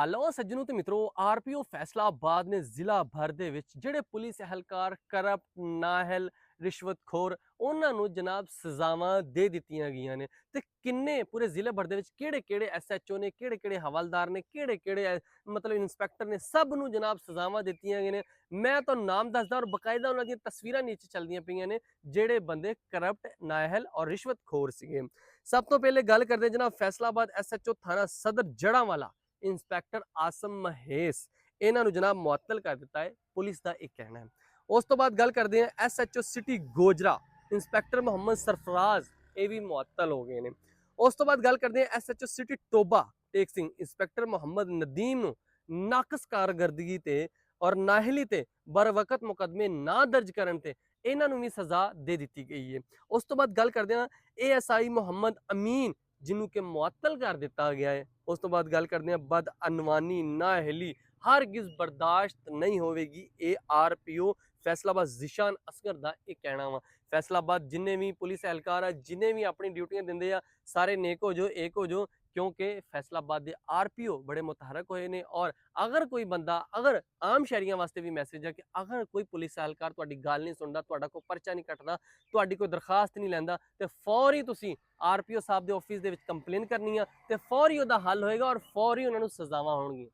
Hello ਸੱਜਣੋ ਤੇ ਮਿੱਤਰੋ ਆਰਪੀਓ ਫੈਸਲਾਬਾਦ ਨੇ ਜ਼ਿਲ੍ਹਾ ਭਰ ਦੇ ਵਿੱਚ ਜਿਹੜੇ ਪੁਲਿਸ ਅਹਿਲਕਾਰ ਕਰਪਟ ਨਾਹਲ ਰਿਸ਼ਵਤਖੋਰ ਉਹਨਾਂ ਨੂੰ ਜਨਾਬ ਸਜ਼ਾਵਾਂ ਦੇ ਦਿੱਤੀਆਂ ਗਈਆਂ ਨੇ ਤੇ ਕਿੰਨੇ ਪੂਰੇ ਜ਼ਿਲ੍ਹੇ ਭਰ ਦੇ ਵਿੱਚ ਕਿਹੜੇ-ਕਿਹੜੇ ਐਸਐਚਓ ਨੇ ਕਿਹੜੇ-ਕਿਹੜੇ ਹਵਲਦਾਰ ਨੇ ਕਿਹੜੇ-ਕਿਹੜੇ ਮਤਲਬ ਇੰਸਪੈਕਟਰ ਨੇ ਸਭ ਨੂੰ ਜਨਾਬ ਸਜ਼ਾਵਾਂ ਦਿੱਤੀਆਂ ਗਈਆਂ ਨੇ। ਮੈਂ ਤੁਹਾਨੂੰ ਨਾਮ ਦੱਸਦਾ ਔਰ ਬਕਾਇਦਾ ਉਹਨਾਂ ਦੀਆਂ ਤਸਵੀਰਾਂ ਨੀਚੇ ਚੱਲਦੀਆਂ ਪਈਆਂ ਨੇ ਜਿਹੜੇ ਬੰਦੇ ਕਰਪਟ ਨਾਹਲ ਔਰ ਰਿਸ਼ਵਤਖੋਰ ਸੀਗੇ। ਸਭ ਤੋਂ ਪਹਿਲੇ ਗੱਲ ਕਰਦੇ ਜਨਾਬ ਫੈਸਲਾਬਾਦ ਐਸਐਚਓ ਥਾਣਾ ਸਦਰ ਜੜਾਂਵਾਲਾ इंस्पैक्टर आसम महेश इन्हों जनाब मुअत्तल कर दिता है पुलिस का एक कहना है। उस तो बाद गल करते हैं SHO city Gojra inspector Mohammad Sarfaraz ये भी मुअत्तल हो गए हैं। उस तो बाद गल करते हैं SHO city Toba Tek Singh inspector Mohammad Nadeem नाकस कारकर्दगी ते और नाहली ते बर वक्त मुकदमे ना दर्ज करन ते इन्हों भी सज़ा दे दी गई है। उस तो बाद गल करते हैं ASI मोहम्मद अमीन जिन्हों के मुअत्तल कर दिता गया है। उस तो बाद गल करते हैं बद अनवानी नाअहली हरगिज़ बर्दाश्त नहीं होगी। ये RPO फैसलाबाद जिशान असगर का एक कहना वा फैसलाबाद जिन्हें भी पुलिस एहलकार है जिन्हें भी अपनी ड्यूटियां देंगे आ सारे नेक हो जाओ एक हो जाओ क्योंकि फैसलाबाद के RPO बड़े मुतहरक होए ने। और अगर कोई बंदा अगर आम शहरियों वास्ते भी मैसेज है कि अगर कोई पुलिस एहलकार तुहाडी गल नहीं सुनता तुहाडा कोई परचा नहीं कटदा तुहाडी कोई दरखास्त नहीं लैंदा तो फौरी तुसी RPO साहब के ऑफिस के कंप्लेन करनी है तो फौरी उहदा हल होएगा और फौरी उन्होंने सजावां होणगियां।